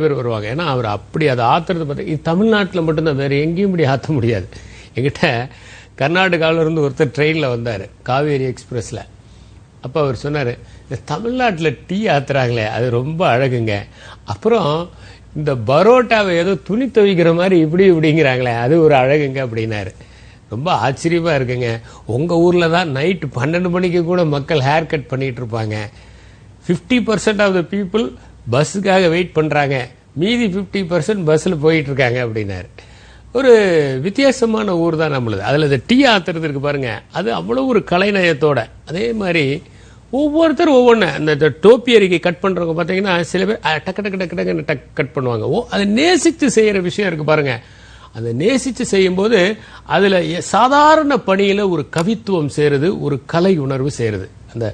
பேர் வருவாங்க. ஏன்னா அவர் அப்படி அதை ஆத்துறது பார்த்தா இது தமிழ்நாட்டில் மட்டும்தான், வேற எங்கேயும் இப்படி ஆற்ற முடியாது. எங்கிட்ட கர்நாடகாவில் இருந்து ஒருத்தர் ட்ரெயினில் வந்தார் காவேரி எக்ஸ்பிரஸில். அப்போ அவர் சொன்னார், இந்த தமிழ்நாட்டில் டீ ஆத்துறாங்களே அது ரொம்ப அழகுங்க, அப்புறம் இந்த பரோட்டாவை ஏதோ துணி துவைக்கிற மாதிரி இப்படிங்கிறாங்களே அது ஒரு அழகுங்க அப்படின்னாரு. ரொம்ப ஆச்சரியமா இருக்குங்க. உங்க ஊர்ல தான் நைட் 12 மணிக்கு கூட மக்கள் ஹேர் கட் பண்ணிட்டு இருப்பாங்க. 50% ஆஃப் த பீப்புள் பஸ்ஸுக்காக வெயிட் பண்றாங்க, மீதி 50% பஸ்ல போயிட்டு இருக்காங்க அப்படின்னாரு. ஒரு வித்தியாசமான ஊர் தான் நம்மளுது. அதுல இந்த டீ ஆத்துறது இருக்கு பாருங்க, அது அவ்வளவு ஒரு கலைநயத்தோட. அதே மாதிரி ஒவ்வொருத்தரும் ஒவ்வொன்று, அந்த டோப்பியரிக்கு கட் பண்றவங்க பாத்தீங்கன்னா சில பேர் டக்கு டக்கு டக்கு டக்குன்னு கட் பண்ணுவாங்க. அதை நேசித்து செய்யற விஷயம் இருக்கு பாருங்க. அதை நேசித்து செய்யும் போது அதுல சாதாரண பணியில ஒரு கவித்துவம் சேருது, ஒரு கலை உணர்வு சேருது. அந்த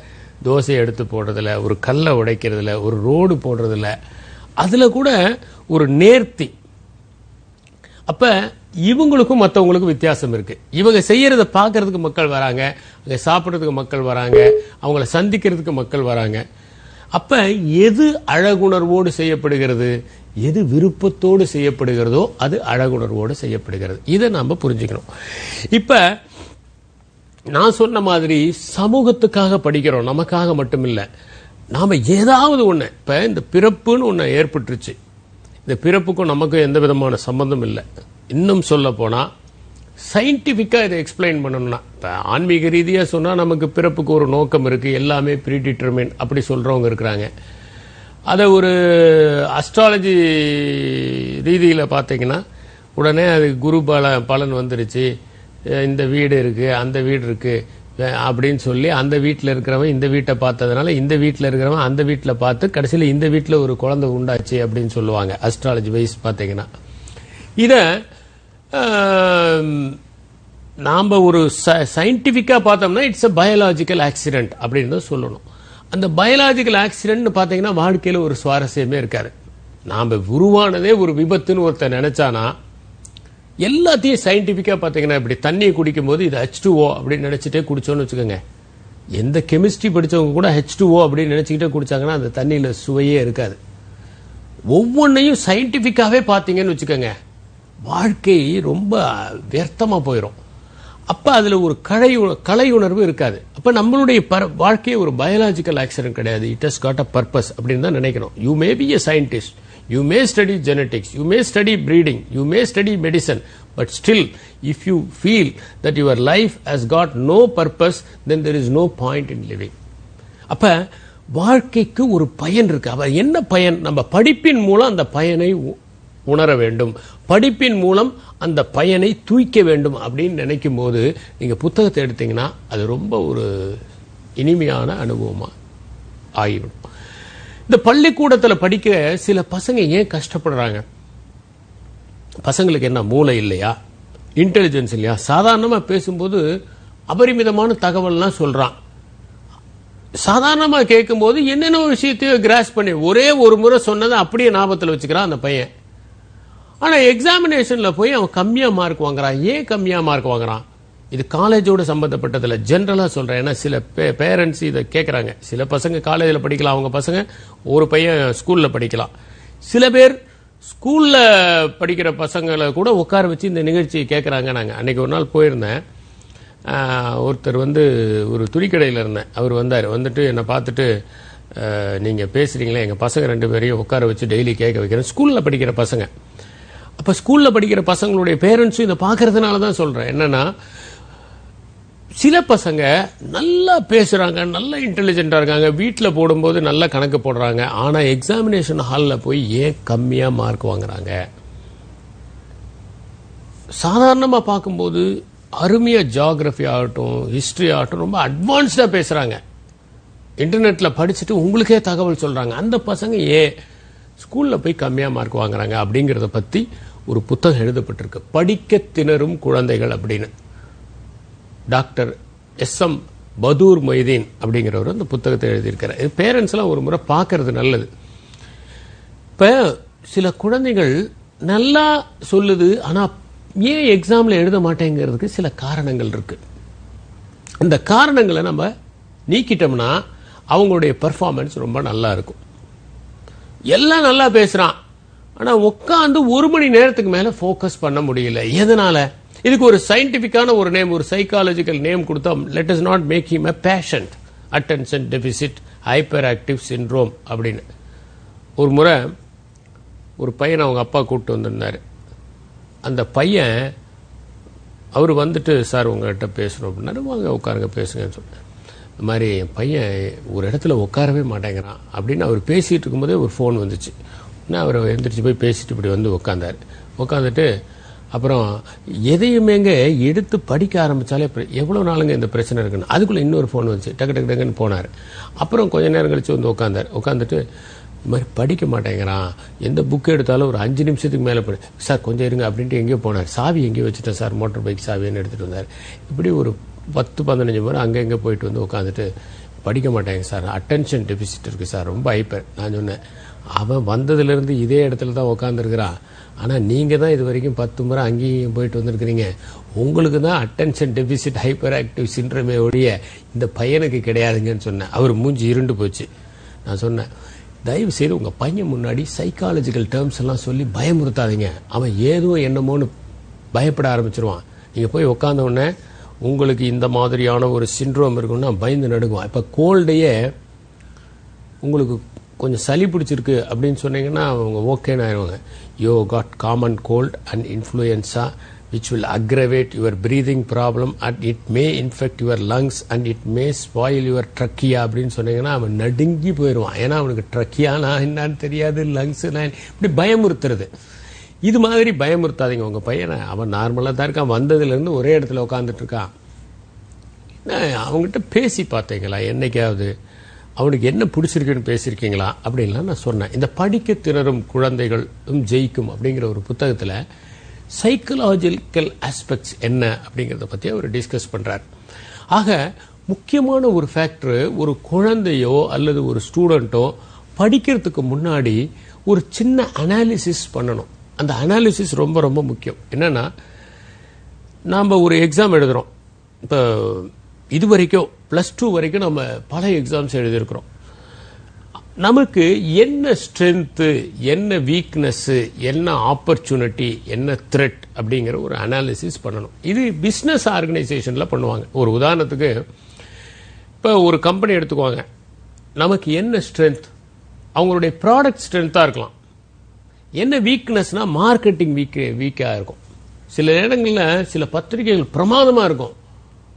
தோசையை எடுத்து போடுறதுல, ஒரு கல்லை உடைக்கிறதுல, ஒரு ரோடு போடுறதுல, அதுல கூட ஒரு நேர்த்தி. அப்ப இவங்களுக்கும் மற்றவங்களுக்கும் வித்தியாசம் இருக்கு. இவங்க செய்யறத பாக்குறதுக்கு மக்கள் வராங்க, அங்க சாப்பிட்றதுக்கு மக்கள் வராங்க, அவங்கள சந்திக்கிறதுக்கு மக்கள் வராங்க. அப்ப எது அழகுணர்வோடு செய்யப்படுகிறது, எது விருப்பத்தோடு செய்யப்படுகிறதோ அது அழகுணர்வோடு செய்யப்படுகிறது. இதை நாம புரிஞ்சுக்கணும். இப்ப நான் சொன்ன மாதிரி சமூகத்துக்காக படிக்கிறோம், நமக்காக மட்டுமில்ல. நாம ஏதாவது ஒண்ணு, இப்ப இந்த பிறப்புன்னு ஒண்ணு ஏற்பட்டுருச்சு, இந்த பிறப்புக்கும் நமக்கும் எந்த விதமான சம்பந்தம் இல்லை. இன்னும் சொல்ல போனா சயின்டிபிக்கா இதை எக்ஸ்பிளைன் பண்ணணும்னா, இப்ப ஆன்மீக ரீதியா சொன்னா நமக்கு பிறப்புக்கு ஒரு நோக்கம் இருக்கு, எல்லாமே ப்ரீடிட்டர்மைன் அப்படி சொல்றவங்க இருக்கிறாங்க. அதை ஒரு அஸ்ட்ராலஜி ரீதியில பாத்தீங்கன்னா உடனே அது குரு பலன் வந்துருச்சு, இந்த வீடு இருக்கு அந்த வீடு இருக்கு அப்படின்னு சொல்லி அந்த வீட்டில் இருக்கிறவன் இந்த வீட்டை பார்த்ததுனால இந்த வீட்டில் இருக்கிறவன் அந்த வீட்டில் பார்த்து கடைசியில் இந்த வீட்டில் ஒரு குழந்தை உண்டாச்சு அப்படின்னு சொல்லுவாங்க அஸ்ட்ராலஜி வைஸ் பார்த்தீங்கன்னா. இத நாம ஒரு சயின்டிபிக்கா பார்த்தோம்னா இட்ஸ் அ பயாலாஜிக்கல் ஆக்சிடென்ட் அப்படின்னு தான் சொல்லணும். அந்த பயாலாஜிக்கல் ஆக்சிடென்ட் பார்த்தீங்கன்னா வாழ்க்கையில ஒரு சுவாரஸ்யமே இருக்காது. நாம உருவானதே ஒரு விபத்துன்னு ஒருத்தர் நினைச்சானா, எல்லாத்தையும் சயின்டிபிக்கா பாத்தீங்கன்னா இப்படி தண்ணியை குடிக்கும் போது இது H2O அப்படின்னு நினைச்சிட்டே குடிச்சோன்னு வச்சுக்கோங்க, எந்த கெமிஸ்ட்ரி படிச்சவங்க கூட H2O அப்படின்னு நினைச்சுக்கிட்டே குடிச்சாங்கன்னா அந்த தண்ணியில சுவையே இருக்காது. ஒவ்வொன்னையும் சயின்டிபிக்காவே பாத்தீங்கன்னு வச்சுக்கோங்க, வாழ்க்கை ரொம்ப வியர்த்தமா போயிடும். அப்ப அதுல ஒரு கலை உணர்வு இருக்காது. அப்ப நம்மளுடைய வாழ்க்கையை ஒரு பயாலாஜிக்கல் ஆக்சிடென்ட் கிடையாது, it has got a purpose அப்படின்னு தான் நினைக்கணும். You may be a scientist, you may study genetics, you may study breeding, you may study medicine, but still if you feel that your life has got no purpose, then there is no point in living. அப்ப வாழ்க்கைக்கு ஒரு பயன் இருக்கு. அப்ப என்ன பயன்? நம்ம படிப்பின் மூலம் அந்த பயனை உணர வேண்டும், படிப்பின் மூலம் அந்த பயனை தூய்க்க வேண்டும் அப்படின்னு நினைக்கும் போது நீங்க புத்தகத்தை எடுத்தீங்கன்னா அது ரொம்ப ஒரு இனிமையான அனுபவமா ஆகிவிடும். இந்த பள்ளிக்கூடத்தில் படிக்க சில பசங்க ஏன் கஷ்டப்படுறாங்க? பசங்களுக்கு என்ன மூளை இல்லையா, இன்டெலிஜென்ஸ் இல்லையா? சாதாரணமா பேசும்போது அபரிமிதமான தகவல்லாம் சொல்றான். சாதாரணமா கேட்கும் போது என்னென்ன விஷயத்தையோ கிராஸ் பண்ணி ஒரே ஒரு முறை சொன்னதை அப்படியே ஞாபகத்தில் வச்சுக்கிறான் அந்த பையன். ஆனா எக்ஸாமினேஷன்ல போய் அவன் கம்மியா மார்க் வாங்குறான். ஏன் கம்மியா மார்க் வாங்குறான்? இது காலேஜோட சம்பந்தப்பட்டதில்ல, ஜெனரலா சொல்றேன். ஏன்னா சில பேரண்ட்ஸ் இதை கேட்கறாங்க. சில பசங்க காலேஜில் படிக்கலாம், அவங்க பசங்க ஒரு பையன் ஸ்கூல்ல படிக்கலாம். சில பேர் ஸ்கூல்ல படிக்கிற பசங்களை கூட உட்கார வச்சு இந்த நிகழ்ச்சியை கேட்கறாங்க. நாங்க அன்னைக்கு ஒரு நாள் போயிருந்தேன், ஒருத்தர் ஒரு துணிக்கடையில் இருந்தேன், அவர் வந்தார். வந்துட்டு என்னை பார்த்துட்டு, நீங்க பேசுறீங்களே, எங்க பசங்க 2 பேரையும் உட்கார வச்சு டெய்லி கேட்க வைக்கிறேன், ஸ்கூல்ல படிக்கிற பசங்க. அப்ப ஸ்கூல்ல படிக்கிற பசங்களுடைய பேரண்ட்ஸும் இதை பாக்குறதுனால தான் சொல்றேன். என்னன்னா, சில பசங்க நல்லா பேசுறாங்க, நல்லா இன்டெலிஜென்டா இருக்காங்க, வீட்டுல போடும்போது நல்லா கணக்கு போடுறாங்க, ஆனா எக்ஸாமினேஷன் ஹால்ல போய் ஏன் கம்மியா மார்க் வாங்குறாங்க? சாதாரணமா பார்க்கும்போது அருமையா ஜியோகிராஃபி ஆகட்டும், ஹிஸ்டரி ஆகட்டும் ரொம்ப அட்வான்ஸ்டா பேசுறாங்க, இன்டர்நெட்ல படிச்சுட்டு உங்களுக்கே தகவல் சொல்றாங்க. அந்த பசங்க ஏன் ஸ்கூல்ல போய் கம்மியா மார்க் வாங்குறாங்க அப்படிங்கறத பத்தி ஒரு புத்தகம் எழுதப்பட்டிருக்கு, படிக்க திணறும் குழந்தைகள் அப்படின்னு. டாக்டர் SM பதூர் மொய்தீன் அப்படிங்கிறவர் அந்த புத்தகத்தை எழுதியிருக்கிறார். பேரண்ட்ஸ் எல்லாம் ஒரு முறை பார்க்கறது நல்லது. இப்ப சில குழந்தைகள் நல்லா சொல்லுது, ஆனா ஏன் எக்ஸாம்ல எழுத மாட்டேங்கிறதுக்கு சில காரணங்கள் இருக்கு. அந்த காரணங்களை நம்ம நீக்கிட்டோம்னா அவங்களுடைய பெர்ஃபார்மன்ஸ் ரொம்ப நல்லா இருக்கும். எல்லாம் நல்லா பேசுறான், ஆனால் உட்காந்து 1 மணி நேரத்துக்கு மேலே ஃபோக்கஸ் பண்ண முடியல. எதனால? இதுக்கு ஒரு சயின்டிஃபிக்கான ஒரு நேம், ஒரு சைக்காலஜிக்கல் நேம் கொடுத்தா, let us not make him a patient, attention deficit hyper active syndrome அப்படின்னு. ஒரு முறை ஒரு பையனை அவங்க அப்பா கூப்பிட்டு வந்திருந்தார். அந்த பையன் அவர் வந்துட்டு, சார் உங்கள்கிட்ட பேசணும் அப்படின்னாரு. வாங்க உட்காருங்க பேசுங்கன்னு சொன்னேன். இந்த மாதிரி என் பையன் ஒரு இடத்துல உட்காரவே மாட்டேங்கிறான் அப்படின்னு அவர் பேசிகிட்டு இருக்கும்போதே ஒரு ஃபோன் வந்துச்சு. அவர் எழுந்திரிச்சு போய் பேசிட்டு இப்படி வந்து உட்காந்தார். உட்காந்துட்டு அப்புறம் எதையுமேங்க எடுத்து படிக்க ஆரம்பித்தாலே எவ்வளோ நாளுங்க இந்த பிரச்சனை இருக்குன்னு, அதுக்குள்ளே இன்னொரு ஃபோன் வந்துச்சு. டக்கு டக்கு டக்குன்னு போனார். அப்புறம் கொஞ்ச நேரம் கழிச்சு வந்து உட்காந்தார். உட்காந்துட்டு இந்த மாதிரி படிக்க மாட்டேங்கிறான், எந்த புக் எடுத்தாலும் ஒரு 5 நிமிஷத்துக்கு மேலே சார் கொஞ்சம் இருங்க அப்படின்ட்டு எங்கேயோ போனார். சாவி எங்கேயோ வச்சுட்டேன் சார், மோட்டர் பைக் சாவின்னு எடுத்துகிட்டு வந்தார். இப்படி ஒரு 10-15 முறை அங்கே எங்கே போயிட்டு வந்து உட்காந்துட்டு படிக்க மாட்டேங்க சார், அட்டென்ஷன் டெபிசிட் இருக்குது சார், ரொம்ப ஹைப்பர். நான் சொன்னேன், அவன் வந்ததுலேருந்து இதே இடத்துல தான் உட்காந்துருக்கிறான். ஆனால் நீங்கள் தான் இது வரைக்கும் 10 முறை அங்கேயும் போயிட்டு வந்திருக்கிறீங்க. உங்களுக்கு தான் அட்டென்ஷன் டெபிசிட் ஹைப்பர் ஆக்டிவ் சிண்ட்ரோமே ஒழிய இந்த பையனுக்கு கிடையாதுங்கன்னு சொன்னேன். அவர் மூஞ்சி இருண்டு போச்சு. நான் சொன்னேன், தயவு செய்து உங்கள் பையன் முன்னாடி சைக்காலஜிக்கல் டேர்ம்ஸ் எல்லாம் சொல்லி பயமுறுத்தாதீங்க. அவன் ஏதோ என்னமோன்னு பயப்பட ஆரம்பிச்சிருவான். நீங்கள் போய் உட்காந்த உடனே உங்களுக்கு இந்த மாதிரியான ஒரு சிண்ட்ரோம் இருக்குன்னா பயந்து நடுங்குவான். இப்போ கோல்டையே உங்களுக்கு கொஞ்சம் சளி பிடிச்சிருக்கு அப்படின்னு சொன்னீங்கன்னா அவங்க ஓகேன்னு ஆயிடுவாங்க. You got common cold and influenza which will aggravate your breathing problem and it may infect your lungs and it may spoil your trachea அப்படின்னு சொன்னீங்கன்னா அவன் நடுங்கி போயிடுவான். ஏன்னா அவனுக்கு ட்ரக்கியானா என்னன்னு தெரியாது, லங்ஸ்னா இப்படி பயமுறுத்துறது. இது மாதிரி பயமுறுத்தாதீங்க உங்கள் பையனை. அவன் நார்மலாக தான் இருக்கான், வந்ததுலேருந்து ஒரே இடத்துல உட்காந்துட்டு இருக்கான். அவங்ககிட்ட பேசி பார்த்தீங்களா என்னைக்காவது? அவனுக்கு என்ன பிடிச்சிருக்குன்னு பேசியிருக்கீங்களா அப்படின்லாம் நான் சொன்னேன். இந்த படிக்க திணறும் குழந்தைகளும் ஜெயிக்கும் அப்படிங்கிற ஒரு புத்தகத்தில் சைக்கலாஜிக்கல் ஆஸ்பெக்ட்ஸ் என்ன அப்படிங்கிறத பற்றி அவர் டிஸ்கஸ் பண்ணுறார். ஆக முக்கியமான ஒரு ஃபேக்டர், ஒரு குழந்தையோ அல்லது ஒரு ஸ்டூடெண்ட்டோ படிக்கிறதுக்கு முன்னாடி ஒரு சின்ன அனாலிசிஸ் பண்ணணும். அந்த அனாலிசிஸ் ரொம்ப ரொம்ப முக்கியம். என்னன்னா, நாம் ஒரு எக்ஸாம் எழுதுகிறோம். இப்போ இது வரைக்கும் +2 வரைக்கும் நம்ம பல எக்ஸாம்ஸ் எழுதியிருக்கிறோம். நமக்கு என்ன ஸ்ட்ரென்த்து, என்ன வீக்னஸ்ஸு, என்ன ஆப்பர்ச்சுனிட்டி, என்ன த்ரெட் அப்படிங்கிற ஒரு அனாலிசிஸ் பண்ணணும். இது பிஸ்னஸ் ஆர்கனைசேஷனில் பண்ணுவாங்க. ஒரு உதாரணத்துக்கு இப்போ ஒரு கம்பெனி எடுத்துக்குவாங்க. நமக்கு என்ன ஸ்ட்ரென்த், அவங்களுடைய ப்ராடக்ட் ஸ்ட்ரென்த்தாக இருக்கலாம். என்ன வீக்னஸ்னா மார்க்கெட்டிங் வீக்காக இருக்கும். சில இடங்களில் சில பத்திரிகைகள் பிரமாதமாக இருக்கும்,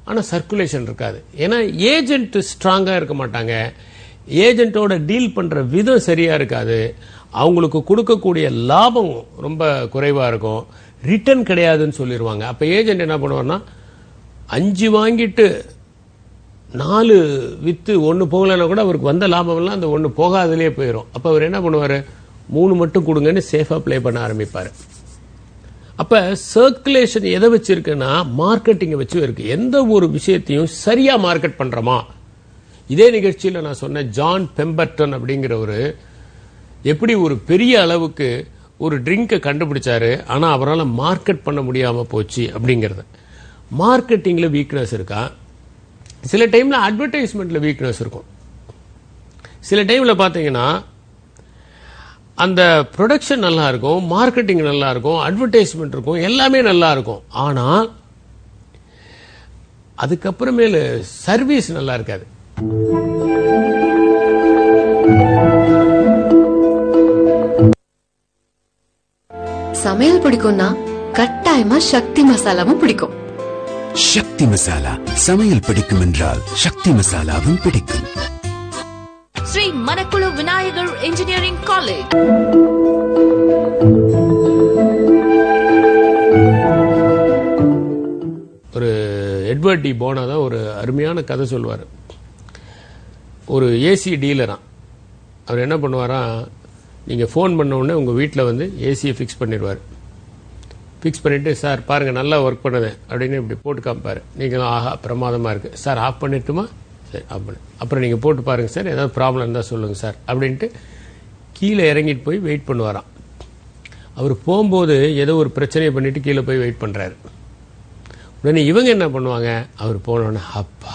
ஆனால் சர்க்குலேஷன் இருக்காது. ஏன்னா ஏஜென்ட் ஸ்ட்ராங்காக இருக்க மாட்டாங்க, ஏஜென்ட்டோட டீல் பண்ணுற விதம் சரியாக இருக்காது, அவங்களுக்கு கொடுக்கக்கூடிய லாபம் ரொம்ப குறைவாக இருக்கும், ரிட்டர்ன் கிடையாதுன்னு சொல்லிடுவாங்க. அப்போ ஏஜென்ட் என்ன பண்ணுவார்னா 5 வாங்கிட்டு 4 விற்று 1 போகலைன்னா கூட அவருக்கு வந்த லாபம்லாம் அந்த 1 போகாதலே போயிடும். அப்போ அவர் என்ன பண்ணுவார், 3 மட்டும் கொடுங்கன்னு சேஃபாக ப்ளே பண்ண ஆரம்பிப்பார். அப்போ சர்க்குலேஷன் எதை வச்சிருக்குன்னா மார்க்கெட்டிங்கை வச்சு இருக்கு. எந்த ஒரு விஷயத்தையும் சரியாக மார்க்கெட் பண்ணுறோமா? இதே நிகழ்ச்சியில் நான் சொன்னேன், ஜான் பெம்பர்டன் அப்படிங்கிறவர் எப்படி ஒரு பெரிய அளவுக்கு ஒரு ட்ரிங்கை கண்டுபிடிச்சாரு, ஆனால் அவரால் மார்க்கெட் பண்ண முடியாமல் போச்சு அப்படிங்கிறது. மார்க்கெட்டிங்கில் வீக்னஸ் இருக்கா? சில டைமில் அட்வர்டைஸ்மெண்ட்டில் வீக்னஸ் இருக்கும். சில டைமில் பார்த்தீங்கன்னா அந்த ப்ரொடக்ஷன் நல்லா இருக்கும், மார்க்கெட்டிங் நல்லா இருக்கும், அட்வர்டைஸ்மெண்ட் இருக்கும், எல்லாமே நல்லா இருக்கும். ஆனால் அதுக்கப்புறமேல சர்வீஸ் நல்லா இருக்காது. சமையல் பிடிக்கும்னா கட்டாயமா சக்தி மசாலாவும் பிடிக்கும். சக்தி மசாலா சமையல் பிடிக்கும் என்றால் சக்தி மசாலாவும் பிடிக்கும். Sri Manakula Vinayagar engineering college. ஒரு எட்வர்ட் டி போனா தான் ஒரு அருமையான கதை சொல்வார். ஒரு ஏசி டீலரா. அவர் என்ன பண்ணுவாரா, நீங்கள் ஃபோன் பண்ண உடனே உங்கள் வீட்டில் வந்து ஏசியை ஃபிக்ஸ் பண்ணிடுவார். ஃபிக்ஸ் பண்ணிவிட்டு, சார் பாருங்கள் நல்லா ஒர்க் பண்ணுது அப்படின்னு இப்படி போட்டு காமிப்பார். நீங்களும் ஆஹா பிரமாதமாக இருக்குது சார், ஆஃப் பண்ணிட்டுமா? சரி ஆஃப் பண்ணு. அப்புறம் நீங்கள் போட்டு பாருங்கள் சார், ஏதாவது ப்ராப்ளம் இருந்தால் சொல்லுங்கள் சார் அப்படின்ட்டு கீழே இறங்கிட்டு போய் வெயிட் பண்ணுவாராம். அவர் போகும்போது ஏதோ ஒரு பிரச்சனையை பண்ணிவிட்டு கீழே போய் வெயிட் பண்ணுறாரு. உடனே இவங்க என்ன பண்ணுவாங்க, அவர் போனோடனே அப்பா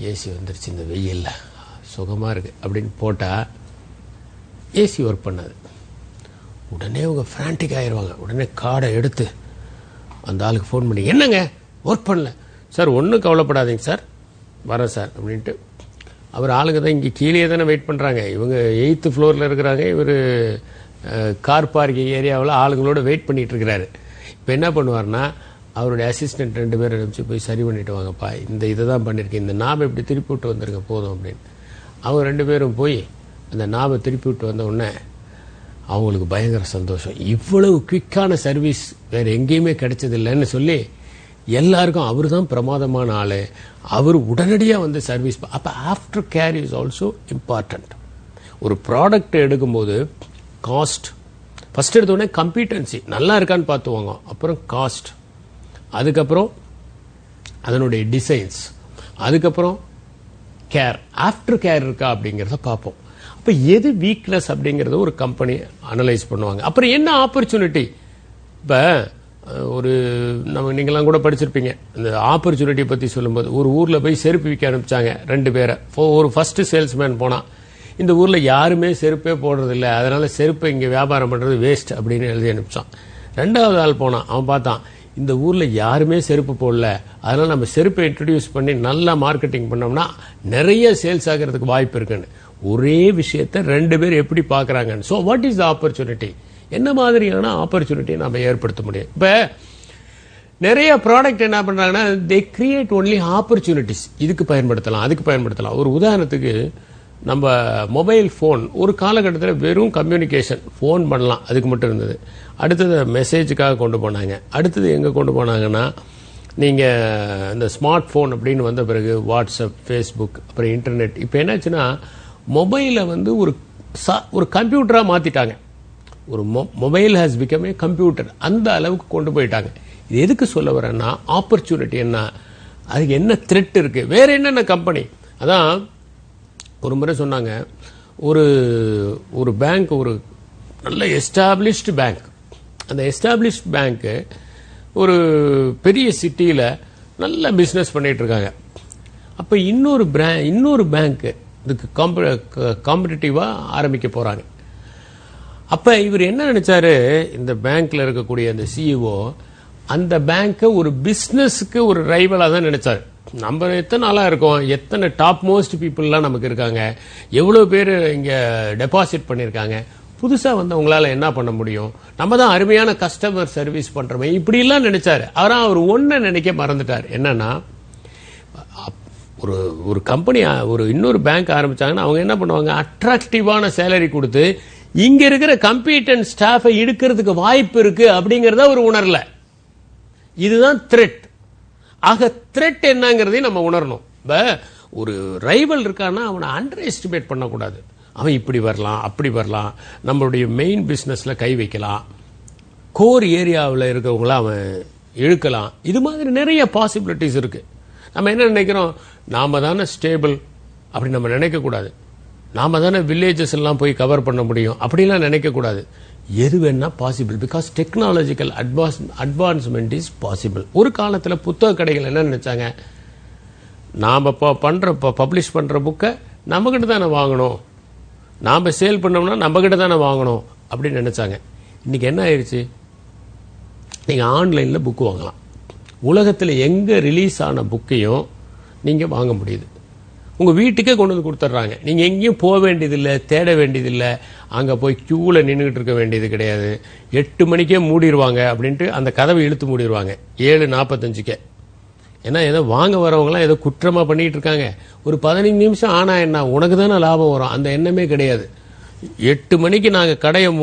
ஏசி வந்துருச்சு, இந்த வெயில்ல சுகமாக இருக்குது அப்படின்னு போட்டால் ஏசி ஒர்க் பண்ணாது. உடனே அவங்க ஃப்ரான்டிக் ஆயிடுவாங்க. உடனே கார்டை எடுத்து அந்த ஆளுக்கு ஃபோன் பண்ணி, என்னங்க ஒர்க் பண்ணல சார்? ஒன்றும் கவலைப்படாதீங்க சார், வரேன் சார் அப்படின்ட்டு. அவர் ஆளுங்க தான் இங்கே கீழே தானே வெயிட் பண்ணுறாங்க. இவங்க 8th ஃப்ளோரில் இருக்கிறாங்க. இவர் கார் பார்க்கிங் ஏரியாவில் ஆளுங்களோட வெயிட் பண்ணிட்டு இருக்கிறாரு. இப்போ என்ன பண்ணுவார்னா, அவருடைய அசிஸ்டன்ட் 2 பேர் அனுப்பிச்சு போய் சரி பண்ணிட்டு வாங்கப்பா, இந்த இதை தான் பண்ணியிருக்கேன், இந்த நாபை இப்படி திருப்பி விட்டு வந்துருங்க போதும் அப்படின்னு. அவங்க 2 பேரும் போய் அந்த நாபை திருப்பி விட்டு வந்த உடனே அவங்களுக்கு பயங்கர சந்தோஷம். இவ்வளவு குவிக்கான சர்வீஸ் வேறு எங்கேயுமே கிடைச்சதில்லைன்னு சொல்லி எல்லாருக்கும் அவர் தான் பிரமாதமான ஆள், அவர் உடனடியாக வந்து சர்வீஸ். அப்போ after care is also important. ஒரு ப்ராடக்ட் எடுக்கும்போது காஸ்ட் ஃபர்ஸ்ட் எடுத்த உடனே கம்பீட்டன்சி நல்லா இருக்கான்னு பார்த்துவாங்க, அப்புறம் காஸ்ட், அதுக்கப்புறம் அதனுடைய டிசைன்ஸ், அதுக்கப்புறம் கேர், ஆஃப்டர் கேர் இருக்கா அப்படிங்கிறத பார்ப்போம். அப்போ எது வீக்னஸ் அப்படிங்கிறத ஒரு கம்பெனி அனலைஸ் பண்ணுவாங்க. அப்புறம் என்ன ஆப்பர்ச்சுனிட்டி. இப்போ ஒரு நீங்களாம் கூட படிச்சிருப்பீங்க, இந்த ஆப்பர்ச்சுனிட்டி பற்றி சொல்லும்போது, ஒரு ஊரில் போய் செருப்பு விற்க அனுப்பிச்சாங்க 2 பேரை. ஒரு ஃபர்ஸ்ட் சேல்ஸ்மேன் போனான், இந்த ஊரில் யாருமே செருப்பே போடுறதில்லை, அதனால செருப்பை இங்கே வியாபாரம் பண்ணுறது வேஸ்ட் அப்படின்னு எழுதி அனுப்பிச்சான். 2வது ஆள் போனான், அவன் பார்த்தான் இந்த ஊரில் யாருமே செருப்பு போடல, அதனால நம்ம செருப்பை இன்ட்ரடியூஸ் பண்ணி நல்லா மார்க்கெட்டிங் பண்ணோம்னா நிறைய சேல்ஸ் ஆகிறதுக்கு வாய்ப்பு இருக்குன்னு. ஒரே விஷயத்தை 2 பேர் எப்படி பார்க்குறாங்கன்னு. So what is the opportunity, என்ன மாதிரியான ஆப்பர்ச்சுனிட்டியை நம்ம ஏற்படுத்த முடியும். இப்போ நிறைய ப்ராடக்ட் என்ன பண்ணுறாங்கன்னா, தே கிரியேட் ஒன்லி ஆப்பர்ச்சுனிட்டிஸ். இதுக்கு பயன்படுத்தலாம், அதுக்கு பயன்படுத்தலாம். ஒரு உதாரணத்துக்கு, நம்ம மொபைல் ஃபோன் ஒரு காலகட்டத்தில் வெறும் கம்யூனிகேஷன், ஃபோன் பண்ணலாம், அதுக்கு மட்டும் இருந்தது. அடுத்தது மெசேஜுக்காக கொண்டு போனாங்க. அடுத்தது எங்கே கொண்டு போனாங்கன்னா, நீங்கள் இந்த ஸ்மார்ட் ஃபோன் அப்படின்னு வந்த பிறகு வாட்ஸ்அப், ஃபேஸ்புக், அப்புறம் இன்டர்நெட். இப்போ என்னாச்சுன்னா, மொபைலை வந்து ஒரு கம்ப்யூட்டராக மாற்றிட்டாங்க. ஒரு mobile has become A computer, அந்த அளவுக்கு கொண்டு போயிட்டாங்க. இது எதுக்கு சொல்ல வரேன்னா, ஆப்பர்ச்சுனிட்டி என்ன, அதுக்கு என்ன த்ரெட் இருக்கு, வேற என்னென்ன கம்பெனி. அதான் ஒரு முறை சொன்னாங்க, ஒரு பேங்க், ஒரு நல்ல எஸ்டாப்ளிஷ்டு பேங்க், அந்த எஸ்டாப்ளிஷ்ட் பேங்க்கு ஒரு பெரிய சிட்டியில் நல்ல பிஸ்னஸ் பண்ணிட்டு இருக்காங்க. அப்போ இன்னொரு பேங்க் இதுக்கு காம்படிட்டிவாக ஆரம்பிக்க போகிறாங்க. அப்போ இவர் என்ன நினைச்சாரு, இந்த பேங்க்ல இருக்கக்கூடிய அந்த சிஇஓ அந்த பேங்கை ஒரு பிஸ்னஸுக்கு ஒரு ரைவலாக தான் நினைச்சாரு. நம்ம எத்தனை நாளாக இருக்கோம், எத்தனை டாப் மோஸ்ட் பீப்புளெலாம் நமக்கு இருக்காங்க, எவ்வளோ பேர் இங்கே டெபாசிட் பண்ணியிருக்காங்க, புதுசாக வந்து அவங்களால என்ன பண்ண முடியும், நம்ம தான் அருமையான கஸ்டமர் சர்வீஸ் பண்ணுறோமே, இப்படிலாம் நினைச்சாரு. ஆனால் அவர் ஒன்றை நினைக்க மறந்துட்டார். என்னன்னா, ஒரு கம்பெனி இன்னொரு பேங்க் ஆரம்பிச்சாங்கன்னா அவங்க என்ன பண்ணுவாங்க, அட்ராக்டிவான சேலரி கொடுத்து இங்க இருக்கிற கம்பீட்டன்ட் ஸ்டாஃபை இழுக்கிறதுக்கு வாய்ப்பு இருக்கு அப்படிங்கறத அவர் உணரல. இதுதான் த்ரெட். ஆக த்ரெட் என்னங்கிறதையும் நம்ம உணரணும். ஒரு ரைவல் இருக்கான்னா அவனை அண்டர் எஸ்டிமேட் பண்ணக்கூடாது. அவன் இப்படி வரலாம், அப்படி வரலாம், நம்மளுடைய மெயின் பிசினஸ்ல கை வைக்கலாம், கோர் ஏரியாவில் இருக்கிறவங்கள அவன் இழுக்கலாம். இது மாதிரி நிறைய பாசிபிலிட்டிஸ் இருக்கு. நம்ம என்ன நினைக்கிறோம், நாம தானே ஸ்டேபிள் அப்படி நம்ம நினைக்க கூடாது. நாம தானே வில்லேஜஸ் எல்லாம் போய் கவர் பண்ண முடியும் அப்படிலாம் நினைக்க கூடாது. எது வேணா possible, because technological advancement is possible. ஒரு காலத்தில் புத்தக கடைகள் என்ன நினைச்சாங்க, நாம பப்ளிஷ் பண்ற புக்கை நம்ம கிட்ட தானே வாங்கணும், நாம சேல் பண்ணோம்னா நம்ம கிட்ட தானே வாங்கணும் அப்படின்னு நினைச்சாங்க. இன்னைக்கு என்ன ஆயிடுச்சு, நீங்க ஆன்லைன்ல புக்கு வாங்கலாம். உலகத்தில் எங்க ரிலீஸ் ஆன புக்கையும் நீங்க வாங்க முடியுது. உங்க வீட்டுக்கே கொண்டு வந்து கொடுத்துட்றாங்க. நீங்க எங்கேயும் போக வேண்டியதில்லை, தேட வேண்டியதில்லை, அங்க போய் கியூல நின்றுகிட்டு இருக்க வேண்டியது கிடையாது. 8 மணிக்கே மூடிடுவாங்க அப்படின்ட்டு அந்த கதவை இழுத்து மூடிடுவாங்க 7:45. ஏன்னா ஏதோ வாங்க வரவங்களாம் ஏதோ குற்றமா பண்ணிட்டு இருக்காங்க. ஒரு 15 நிமிஷம் ஆனா என்ன, உனக்கு தானே லாபம் வரும், அந்த எண்ணமே கிடையாது. 8 மணிக்கு நாங்க கடையை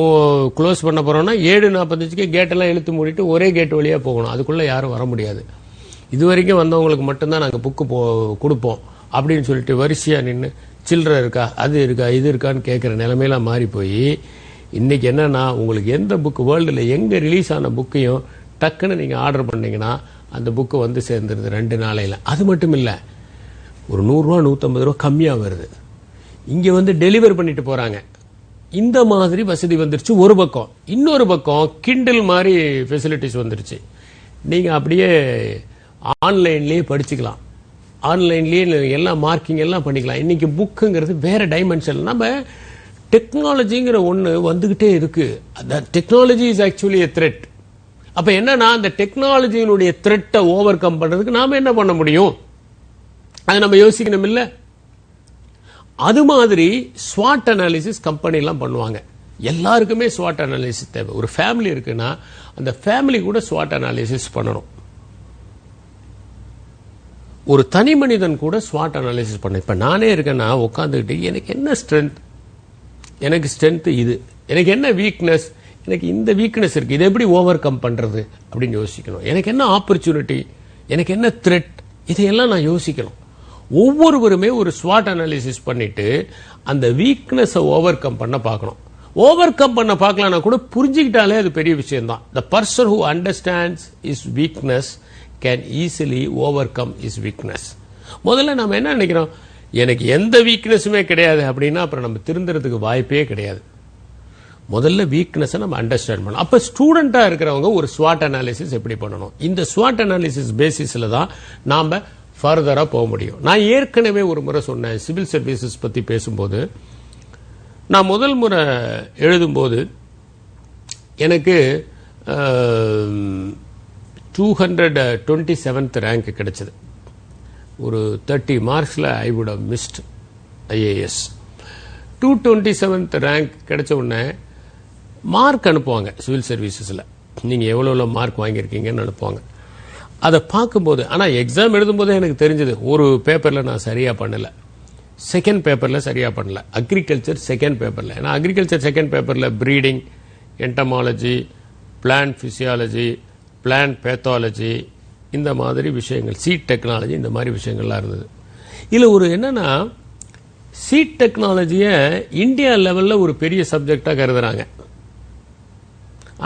க்ளோஸ் பண்ண போறோம்னா 7:45 கேட்டெல்லாம் இழுத்து மூடிட்டு ஒரே கேட் வழியா போகணும். அதுக்குள்ள யாரும் வர முடியாது. இது வரைக்கும் வந்தவங்களுக்கு மட்டும்தான் நாங்க புக்கு கொடுப்போம் அப்படின்னு சொல்லிட்டு வரிசையா நின்று சில்லறை இருக்கா, அது இருக்கா, இது இருக்கான்னு கேட்குற நிலைமையெல்லாம் மாறி போய் இன்னைக்கு என்னன்னா, உங்களுக்கு எந்த புக்கு வேர்ல்டில் எங்கே ரிலீஸ் ஆன புக்கையும் டக்குன்னு நீங்கள் ஆர்டர் பண்ணீங்கன்னா அந்த புக்கு வந்து சேர்ந்துருது 2 நாளையில். அது மட்டும் இல்லை, ஒரு 100 ரூபா 150 ரூபா கம்மியாக வருது. இங்கே வந்து டெலிவர் பண்ணிட்டு போகிறாங்க. இந்த மாதிரி வசதி வந்துருச்சு ஒரு பக்கம். இன்னொரு பக்கம் கிண்டில் மாதிரி ஃபெசிலிட்டிஸ் வந்துருச்சு. நீங்கள் அப்படியே ஆன்லைன்லேயே படிச்சுக்கலாம், ஆன்லைன்லேயே எல்லாம் மார்க்கிங் எல்லாம் பண்ணிக்கலாம். இன்னைக்கு புக்குங்கிறது வேற டைமென்ஷன். நம்ம டெக்னாலஜிங்கிற ஒன்று வந்துகிட்டே இருக்கு. Technology is actually a thread. அப்ப என்னன்னா அந்த டெக்னாலஜியினுடைய த்ரெட்டை ஓவர் கம் பண்றதுக்கு நாம என்ன பண்ண முடியும், அதை நம்ம யோசிக்கணும் இல்ல. அது மாதிரி ஸ்வாட் அனாலிசிஸ் கம்பெனி எல்லாம் பண்ணுவாங்க. எல்லாருக்குமே ஸ்வாட் அனாலிசிஸ் தேவை. ஒரு ஃபேமிலி இருக்குன்னா அந்த ஃபேமிலி கூட ஸ்வாட் அனாலிசிஸ் பண்ணணும். ஒரு தனி மனிதன் கூட ஸ்வாட் அனாலிசிஸ் பண்ண. இப்ப நானே இருக்கேன்னா உட்காந்துக்கிட்டு எனக்கு என்ன ஸ்ட்ரென்த், எனக்கு ஸ்ட்ரென்த் இது, எனக்கு என்ன வீக்னஸ், எனக்கு இந்த வீக்னஸ் இருக்கு, இதை எப்படி ஓவர் கம் பண்றது அப்படின்னு யோசிக்கணும். எனக்கு என்ன ஆப்பர்ச்சுனிட்டி, எனக்கு என்ன த்ரெட், இதையெல்லாம் நான் யோசிக்கணும். ஒவ்வொருவருமே ஒரு ஸ்வாட் அனாலிசிஸ் பண்ணிட்டு அந்த வீக்னஸை ஓவர் கம் பண்ண பார்க்கணும். ஓவர் கம் பண்ண பார்க்கலன்னா கூட புரிஞ்சுக்கிட்டாலே அது பெரிய விஷயம் தான். The person who understands is weakness can easily over come is weakness. முதல்ல நம்ம என்ன நினைக்கிறோம், எனக்கு எந்த வீக்னஸுமே கிடையாது அப்படின்னா அப்புறம் நம்ம திருந்துறதுக்கு வாய்ப்பே கிடையாது. முதல்ல வீக்னஸை நம்ம அண்டர்ஸ்டாண்ட் பண்ணணும். அப்ப ஸ்டூடெண்டா இருக்கிறவங்க ஒரு ஸ்வாட் அனாலிசிஸ் எப்படி பண்ணணும், இந்த ஸ்வாட் அனாலிசிஸ் பேசிஸ்ல தான் நாம ஃபர்தரா போக முடியும். நான் ஏற்கனவே ஒரு முறை சொன்னேன், சிவில் சர்வீசஸ் பத்தி பேசும்போது, நான் முதல் முறை எழுதும்போது எனக்கு 227th ரேங்க் கிடைச்சது. ஒரு 30 மார்க்ஸ்ல I would have missed IAS. 227th rank கிடைச்ச உடனே மார்க் அனுப்புவாங்க சிவில் சர்வீசஸ்ல, நீங்க எவ்வளவு மார்க் வாங்கியிருக்கீங்கன்னு அனுப்புவாங்க. அதை பார்க்கும்போது, ஆனா எக்ஸாம் எழுதும்போது எனக்கு தெரிஞ்சது ஒரு பேப்பர்ல நான் சரியா பண்ணல, செகண்ட் பேப்பர்ல சரியா பண்ணல. அக்ரிகல்ச்சர் செகண்ட் பேப்பர்ல, ஏன்னா அக்ரிகல்ச்சர் செகண்ட் பேப்பர்ல breeding, entomology, plant physiology, plant pathology, இந்த மாதிரி விஷயங்கள், சீட் டெக்னாலஜி, இந்த மாதிரி விஷயங்கள்லாம் இருந்தது. இதுல ஒரு என்னன்னா, சீட் டெக்னாலஜியை இந்தியா லெவல்ல ஒரு பெரிய சப்ஜெக்டா கருதுறாங்க.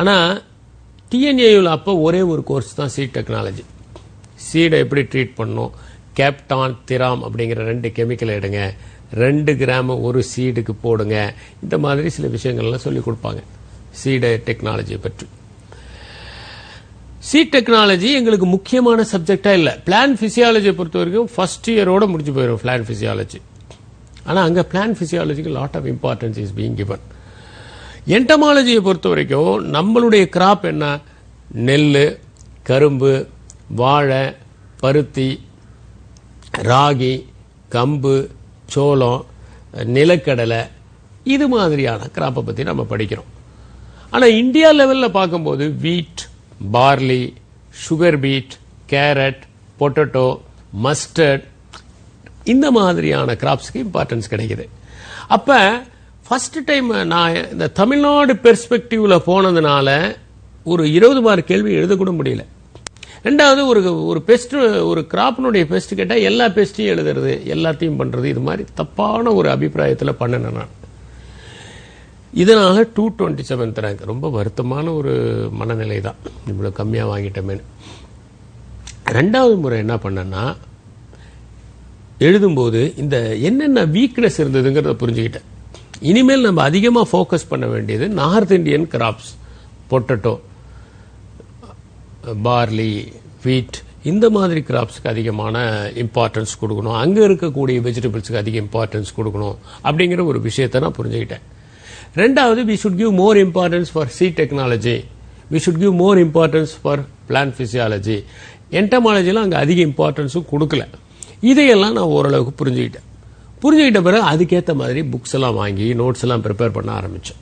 ஆனா டிஎன்ஏயூல அப்போ ஒரே ஒரு கோர்ஸ் தான் சீட் டெக்னாலஜி. சீடை எப்படி ட்ரீட் பண்ணணும், கேப்டான், திராம் அப்படிங்கிற 2 கெமிக்கல் எடுங்க, 2 கிராம் ஒரு சீடுக்கு போடுங்க, இந்த மாதிரி சில விஷயங்கள்லாம் சொல்லி கொடுப்பாங்க சீடை டெக்னாலஜியை பற்றி. சீட் டெக்னாலஜி எங்களுக்கு முக்கியமான சப்ஜெக்டா இல்ல. பிளான் பிசியாலஜியை பொறுத்த வரைக்கும் ஃபர்ஸ்ட் இயரோட முடிஞ்சு போயிடும் பிளான் பிசியாலஜி. ஆனா அங்க பிளான் பிசியாலஜிக்கு lot of importance is being given. என்டமாலஜியை பொறுத்த வரைக்கும் நம்மளுடைய கிராப் என்ன, நெல், கரும்பு, வாழை, பருத்தி, ராகி, கம்பு, சோளம், நிலக்கடலை, இது மாதிரியான கிராப்பை பத்தி நம்ம படிக்கிறோம். ஆனா இந்தியா லெவல்ல பார்க்கும்போது wheat, barley, sugar beet, carrot, potato, mustard, இந்த மாதிரியான கிராப்ஸ்க்கு இம்பார்ட்டன்ஸ் கிடைக்குது. அப்ப ஃபர்ஸ்ட் டைம் நான் இந்த தமிழ்நாடு பெர்ஸ்பெக்டிவ்ல போனதுனால ஒரு 20 மார்க் கேள்வி எழுதக்கூட முடியல. ரெண்டாவது ஒரு பெஸ்ட், ஒரு கிராப்னுடைய பெஸ்ட் கேட்டா எல்லா பெஸ்டையும் எழுதுறது, எல்லாத்தையும் பண்றது, இது மாதிரி தப்பான ஒரு அபிப்பிராயத்தில் பண்ணினேன் நான். இதனால 227th ரேங்க். ரொம்ப வருத்தமான ஒரு மனநிலை தான், இவ்வளவு கம்மியா வாங்கிட்டோமேனு. ரெண்டாவது முறை என்ன பண்ணேன்னா, எழுதும்போது இந்த என்னென்ன வீக்னஸ் இருந்ததுங்கிறத புரிஞ்சுக்கிட்டேன். இனிமேல் நம்ம அதிகமா ஃபோக்கஸ் பண்ண வேண்டியது north Indian crops, potato, barley, wheat, இந்த மாதிரி கிராப்ஸ்க்கு அதிகமான இம்பார்ட்டன்ஸ் கொடுக்கணும், அங்க இருக்கக்கூடிய வெஜிடபிள்ஸ்க்கு அதிக இம்பார்ட்டன்ஸ் கொடுக்கணும் அப்படிங்கிற ஒரு விஷயத்தை நான் புரிஞ்சுக்கிட்டேன். ரெண்டாவது, we should give more importance for seed technology, we should give more importance for plant physiology. என்டமாலஜிலாம் அங்க அதிக இம்பார்ட்டன்ஸும் கொடுக்கல. இதையெல்லாம் நான் ஓரளவுக்கு புரிஞ்சுக்கிட்டேன். புரிஞ்சுக்கிட்ட பிறகு அதுக்கேற்ற மாதிரி புக்ஸ் எல்லாம் வாங்கி நோட்ஸ் எல்லாம் ப்ரிப்பேர் பண்ண ஆரம்பிச்சேன்.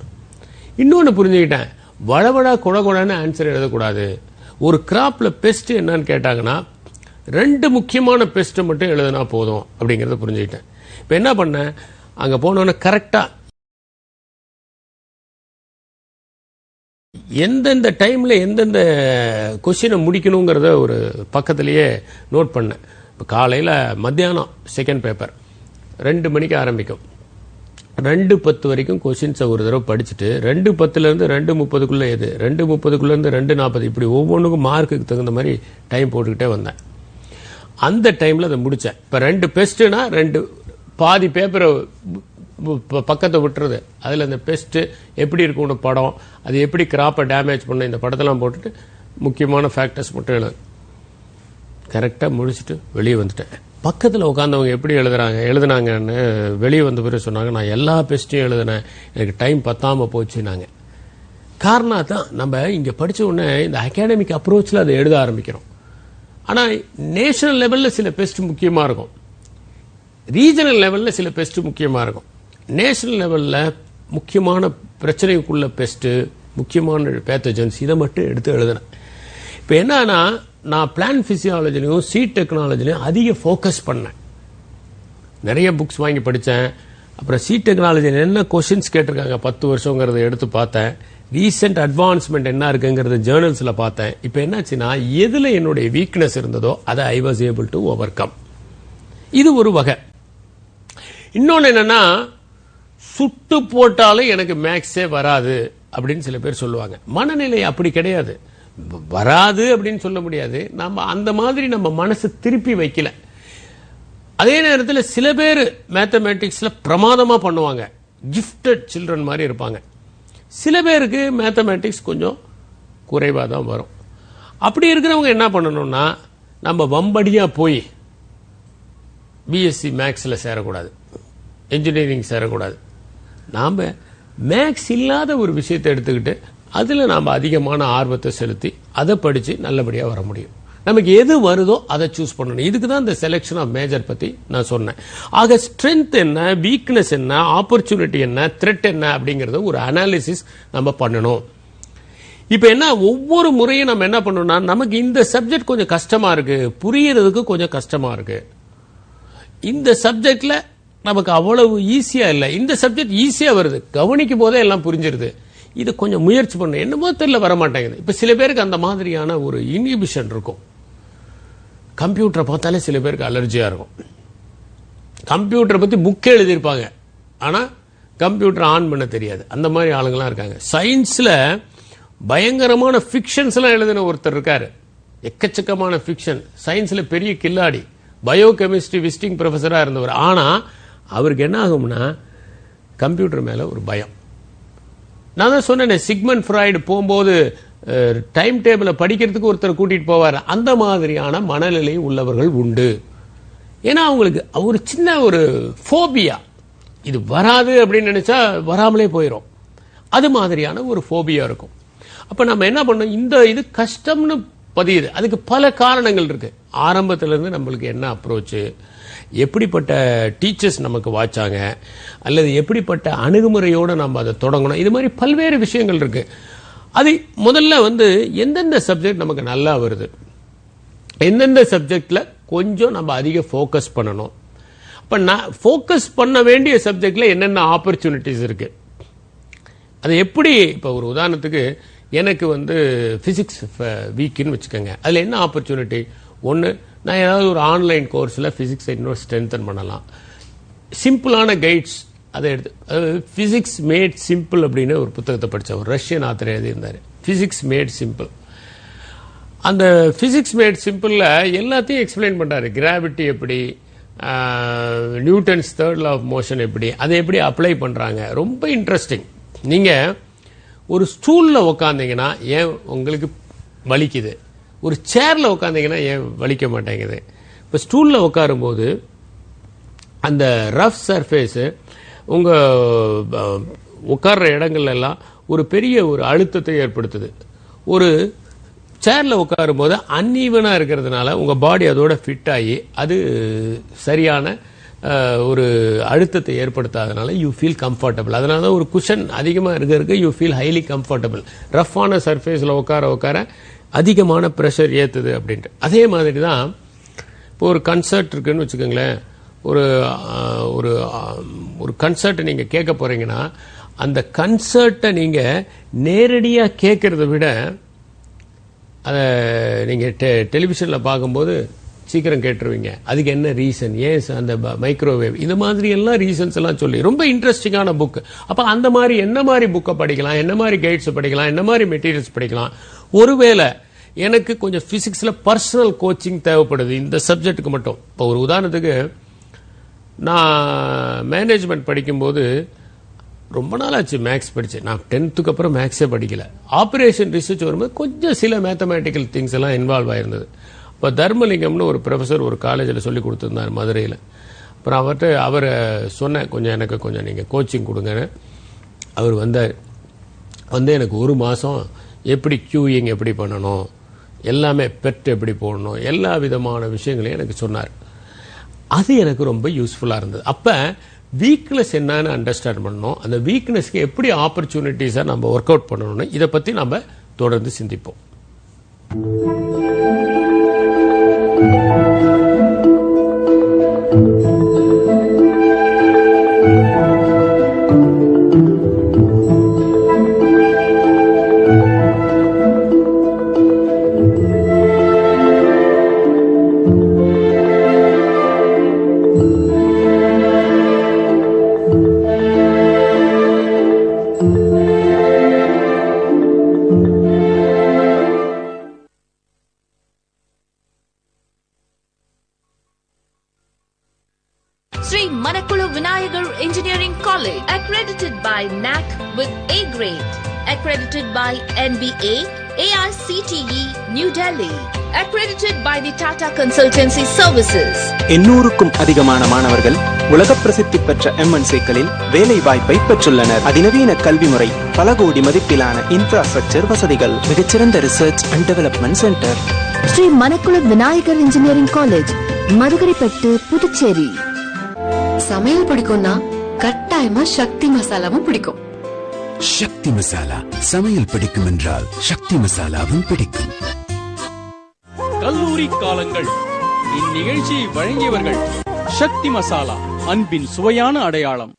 இன்னொன்னு புரிஞ்சுக்கிட்டேன், வளவடா குடகுடன்னு ஆன்சர் எழுதக்கூடாது. ஒரு கிராப்ல பெஸ்ட் என்னன்னு கேட்டாங்கன்னா 2 முக்கியமான பெஸ்ட் மட்டும் எழுதினா போதும் அப்படிங்கறத புரிஞ்சுக்கிட்டேன். இப்ப என்ன பண்ணேன், அங்க போனோன்னு கரெக்டா எந்தெந்த டைம்ல எந்தெந்த கொஸ்டினை முடிக்கணுங்கிறத ஒரு பக்கத்திலேயே நோட் பண்ணேன். இப்போ காலையில் மத்தியானம் செகண்ட் பேப்பர் 2 மணிக்கு ஆரம்பிக்கும், 2:10 வரைக்கும் கொஸ்டின்ஸை ஒரு தடவை படிச்சுட்டு 2:10 2:30 எது, 2:30 2:40, இப்படி ஒவ்வொன்றுக்கும் மார்க்குக்கு தகுந்த மாதிரி டைம் போட்டுக்கிட்டே வந்தேன். அந்த டைம்ல அதை முடிச்சேன். இப்போ 2 பெஸ்ட்னா 2 பாதி பேப்பரை பக்கத்தை விட்டுறது, அதில் அந்த பெஸ்ட் எப்படி இருக்கும் படம், அது எப்படி கிராப்பை டேமேஜ் பண்ண, இந்த படத்தெல்லாம் போட்டுட்டு முக்கியமான ஃபேக்டர்ஸ் மட்டும் எழுது. கரெக்டாக முடிச்சுட்டு வெளியே வந்துட்டேன். பக்கத்தில் உட்காந்தவங்க எப்படி எழுதுனாங்கன்னு வெளியே வந்த பிறகு சொன்னாங்க, நான் எல்லா பெஸ்ட்டையும் எழுதினேன், எனக்கு டைம் பத்தாமல் போச்சுன்னாங்க. காரணம் தான், நம்ம இங்கே படித்த உடனே இந்த அகாடமிக் அப்ரோச்சில் அதை எழுத ஆரம்பிக்கிறோம். ஆனால் நேஷனல் லெவலில் சில பெஸ்ட் முக்கியமாக இருக்கும், ரீஜனல் லெவலில் சில பெஸ்ட் முக்கியமாக இருக்கும். நேஷனல் லெவலில் முக்கியமான பிரச்சனைக்குள்ள பெஸ்ட்டு, முக்கியமான பேத்தஜன்ஸ், இதை மட்டும் எடுத்து எழுதினேன். இப்போ என்னன்னா, நான் பிளான் பிசியாலஜிலையும் சீட் டெக்னாலஜிலையும் அதிக ஃபோக்கஸ் பண்ணேன். நிறைய புக்ஸ் வாங்கி படித்தேன். அப்புறம் சீட் டெக்னாலஜியில் என்ன கொஷின்ஸ் கேட்டிருக்காங்க 10 வருஷங்கிறத எடுத்து பார்த்தேன். ரீசெண்ட் அட்வான்ஸ்மெண்ட் என்ன இருக்குங்கிறது ஜேர்னல்ஸில் பார்த்தேன். இப்போ என்னாச்சுன்னா, எதில் என்னுடைய வீக்னஸ் இருந்ததோ அதை I was able to over come. இது ஒரு வகை. இன்னொன்று என்னன்னா, சுட்டு போட்டாலும் எனக்கு மேக்ஸே வராது அப்படின்னு சில பேர் சொல்லுவாங்க. மனநிலை அப்படி கிடையாது. வராது அப்படின்னு சொல்ல முடியாது, நம்ம அந்த மாதிரி நம்ம மனசு திருப்பி வைக்கல. அதே நேரத்தில் சில பேர் மேத்தமேட்டிக்ஸ்ல பிரமாதமா பண்ணுவாங்க, கிஃப்டட் சில்ட்ரன் மாதிரி இருப்பாங்க. சில பேருக்கு மேத்தமேட்டிக்ஸ் கொஞ்சம் குறைவாக தான் வரும். அப்படி இருக்கிறவங்க என்ன பண்ணணும்னா, நம்ம வம்படியா போய் பிஎஸ்சி மேக்ஸில் சேரக்கூடாது, இன்ஜினியரிங் சேரக்கூடாது. நாம் மேக்ஸ் இல்லாத ஒரு விஷயத்தை எடுத்துக்கிட்டு அதில் நாம் அதிகமான ஆர்வத்தை செலுத்தி அதை படித்து நல்லபடியாக வர முடியும். நமக்கு எது வருதோ அதை சூஸ் பண்ணணும். இதுக்கு தான் இந்த செலெக்ஷன் ஆஃப் மேஜர் பற்றி நான் சொன்னேன். ஆக ஸ்ட்ரென்த் என்ன, வீக்னஸ் என்ன, ஆப்பர்ச்சுனிட்டி என்ன, த்ரெட் என்ன அப்படிங்கிறத ஒரு அனாலிசிஸ் நம்ம பண்ணணும். இப்போ என்ன, ஒவ்வொரு முறையும் நம்ம என்ன பண்ணணும்னா, நமக்கு இந்த சப்ஜெக்ட் கொஞ்சம் கஷ்டமா இருக்கு, புரியறதுக்கு கொஞ்சம் கஷ்டமா இருக்கு, இந்த சப்ஜெக்ட்ல நமக்கு அவ்வளவு ஈஸியா இல்லை, இந்த சப்ஜெக்ட் ஈஸியா வருது, கவனிக்கும் போதே எல்லாம் புரிஞ்சிருது, இது கொஞ்சம் முயற்சி பண்ணணும், என்னமோ தெரியல வர மாட்டேங்குது. இப்ப சில பேருக்கு அந்த மாதிரியான ஒரு இன்ஹிபிஷன் இருக்கும். கம்ப்யூட்டரை பார்த்தாலே சில பேருக்கு அலர்ஜியா இருக்கும். கம்ப்யூட்டரை பத்தி புக் எழுதியிருப்பாங்க, ஆனா கம்ப்யூட்டர் ஆன் பண்ண தெரியாது, அந்த மாதிரி ஆளுங்களாம் இருக்காங்க. சயின்ஸ்ல பயங்கரமான ஃபிக்ஷன்ஸ் எல்லாம் எழுதின ஒருத்தர் இருக்காரு, எக்கச்சக்கமான ஃபிக்ஷன், சயின்ஸ்ல பெரிய கில்லாடி, பயோ கெமிஸ்ட்ரி விசிட்டிங் ப்ரொஃபஸரா இருந்தவர். ஆனா அவருக்கு என்ன ஆகும்னா, கம்ப்யூட்டர் மேல ஒரு பயம். நான் தான் சொன்னேன், சிக்மண்ட் ஃப்ராய்டு போகும்போது டைம் டேபிளை படிக்கிறதுக்கு ஒருத்தர் கூட்டிட்டு போவார். அந்த மாதிரியான மனநிலை உள்ளவர்கள் உண்டு. ஏன்னா அவங்களுக்கு ஒரு சின்ன ஒரு ஃபோபியா, இது வராது அப்படின்னு நினைச்சா வராமலே போயிடும், அது மாதிரியான ஒரு ஃபோபியா இருக்கும். அப்ப நம்ம என்ன பண்ணோம், இந்த இது கஷ்டம்னு பதியுது. அதுக்கு பல காரணங்கள் இருக்கு. ஆரம்பத்திலிருந்து நம்மளுக்கு என்ன அப்ரோச், எப்படிப்பட்ட டீச்சர்ஸ் நமக்கு வாச்சாங்க, அல்லது எப்படிப்பட்ட அணுகுமுறையோடு நம்ம அதை தொடங்கணும், இது மாதிரி பல்வேறு விஷயங்கள் இருக்கு. அது முதல்ல எந்தெந்த சப்ஜெக்ட் நமக்கு நல்லா வருது, எந்தெந்த சப்ஜெக்ட்ல கொஞ்சம் நம்ம அதிக ஃபோக்கஸ் பண்ணணும். அப்ப நான் ஃபோக்கஸ் பண்ண வேண்டிய சப்ஜெக்ட்ல என்னென்ன ஆப்பர்ச்சுனிட்டிஸ் இருக்கு, அது எப்படி. இப்ப ஒரு உதாரணத்துக்கு எனக்கு பிசிக்ஸ் வீக்குன்னு வச்சுக்கோங்க, அதுல என்ன ஆப்பர்ச்சுனிட்டி, ஒன்று நான் ஏதாவது ஒரு ஆன்லைன் கோர்ஸில் பிசிக்ஸை இன்னும் ஸ்ட்ரென்தன் பண்ணலாம். சிம்பிளான கைட்ஸ் அதை எடுத்து, பிசிக்ஸ் மேட் சிம்பிள் அப்படின்னு ஒரு புத்தகத்தை படித்தேன், ஒரு ரஷ்யன் ஆத்தர் எழுதியிருந்தார், பிசிக்ஸ் மேட் சிம்பிள். அந்த பிசிக்ஸ் மேட் சிம்பிளில் எல்லாத்தையும் எக்ஸ்பிளைன் பண்ணுறாரு. கிராவிட்டி எப்படி, Newton's third law of motion எப்படி, அதை எப்படி அப்ளை பண்ணுறாங்க, ரொம்ப இன்ட்ரெஸ்டிங். நீங்கள் ஒரு ஸ்டூலில் உக்காந்தீங்கன்னா ஏன் உங்களுக்கு வலிக்குது, ஒரு சேர்ல உட்காந்தீங்கன்னா ஏன் வலிக்க மாட்டேங்குது. இப்போ ஸ்டூல்ல உட்காரும்போது அந்த ரஃப் சர்ஃபேஸ் உங்க உட்கார்ற இடங்கள்ல எல்லாம் ஒரு பெரிய ஒரு அழுத்தத்தை ஏற்படுத்துது. ஒரு சேர்ல உட்காரும்போது அன்ஈவனா இருக்கிறதுனால உங்க பாடி அதோட ஃபிட் ஆகி அது சரியான ஒரு அழுத்தத்தை ஏற்படுத்தாதனால யூ ஃபீல் கம்ஃபர்டபுள். அதனால தான் ஒரு குஷன் அதிகமாக இருக்க யூ ஃபீல் ஹைலி கம்ஃபர்டபுள். ரஃப்பான சர்ஃபேஸில் உட்கார அதிகமான ப்ரெஷர் ஏற்றுது அப்படின்ட்டு. அதே மாதிரி தான் இப்போ ஒரு கன்சர்ட் இருக்குன்னு வச்சுக்கோங்களேன், ஒரு ஒரு கன்சர்ட்டை நீங்கள் கேட்க போறீங்கன்னா அந்த கன்சர்ட்டை நீங்கள் நேரடியாக கேட்கறத விட அதை நீங்கள் டெலிவிஷனில் பார்க்கும்போது சீக்கிரம் கேட்டுருவீங்க. அதுக்கு என்ன ரீசன், ஏன் அந்த மைக்ரோவேவ், இந்த மாதிரி எல்லாம் ரீசன்ஸ் எல்லாம் சொல்லி ரொம்ப இன்ட்ரெஸ்டிங்கான புக். அப்போ அந்த மாதிரி என்ன மாதிரி புக்கை படிக்கலாம், என்ன மாதிரி கைட்ஸ் படிக்கலாம், என்ன மாதிரி மெட்டீரியல்ஸ் படிக்கலாம். ஒருவேளை எனக்கு கொஞ்சம் பிசிக்ஸ்ல பர்சனல் கோச்சிங் தேவைப்படுது இந்த சப்ஜெக்டுக்கு மட்டும். இப்போ ஒரு உதாரணத்துக்கு நான் மேனேஜ்மெண்ட் படிக்கும்போது ரொம்ப நாள் ஆச்சு மேக்ஸ் படிச்சேன். நான் 10th அப்புறம் மேக்ஸே படிக்கல. ஆபரேஷன் ரிசர்ச் வரும்போது கொஞ்சம் சில மேத்தமேட்டிக்கல் திங்ஸ் எல்லாம் இன்வால்வ் ஆயிருந்தது. இப்போ தர்மலிங்கம்னு ஒரு ப்ரொஃபஸர் ஒரு காலேஜில் சொல்லி கொடுத்துருந்தார் மதுரையில். அப்புறம் அவரை சொன்னேன், எனக்கு கொஞ்சம் நீங்கள் கோச்சிங் கொடுங்கன்னு. அவர் வந்தார். எனக்கு 1 மாதம் எப்படி கியூயிங் எப்படி பண்ணணும், எல்லாமே பெட் எப்படி போடணும், எல்லா விதமான விஷயங்களையும் எனக்கு சொன்னார். அது எனக்கு ரொம்ப யூஸ்ஃபுல்லாக இருந்தது. அப்போ வீக்னஸ் என்னன்னு அண்டர்ஸ்டாண்ட் பண்ணணும், அந்த வீக்னஸ்க்கு எப்படி ஆப்பர்ச்சுனிட்டிஸை நம்ம ஒர்க் அவுட் பண்ணணும்னு இதை பற்றி நம்ம தொடர்ந்து சிந்திப்போம். Sri Manakulu Vinayagar Engineering College, accredited by NAC with A grade, accredited by NBA, AICTE, New Delhi, accredited by the Tata Consultancy Services. 800க்கும் அதிகமான மாணவர்கள் உலக பிரசித்தி பெற்ற MNC-களில் வேலை வாய்ப்பை பெற்றுள்ளனர். அதிநவீன கல்வி முறை, பல கோடி மதிப்பிலான இன்ஃப்ராஸ்ட்ரக்சர் வசதிகள், மிகச்சிறந்த research and development centre. Sri Manakula Vinayagar engineering college, Madhukaraipattu, Puducherry. சமையல் பிடிக்கும்னா கட்டாயமா சக்தி மசாலாவும் பிடிக்கும். சக்தி மசாலா சமையல் பிடிக்கும் என்றால் சக்தி மசாலாவும் பிடிக்கும். கல்லூரி காலங்கள். இந்நிகழ்ச்சியை வழங்கியவர்கள் சக்தி மசாலா, அன்பின் சுவையான அடையாளம்.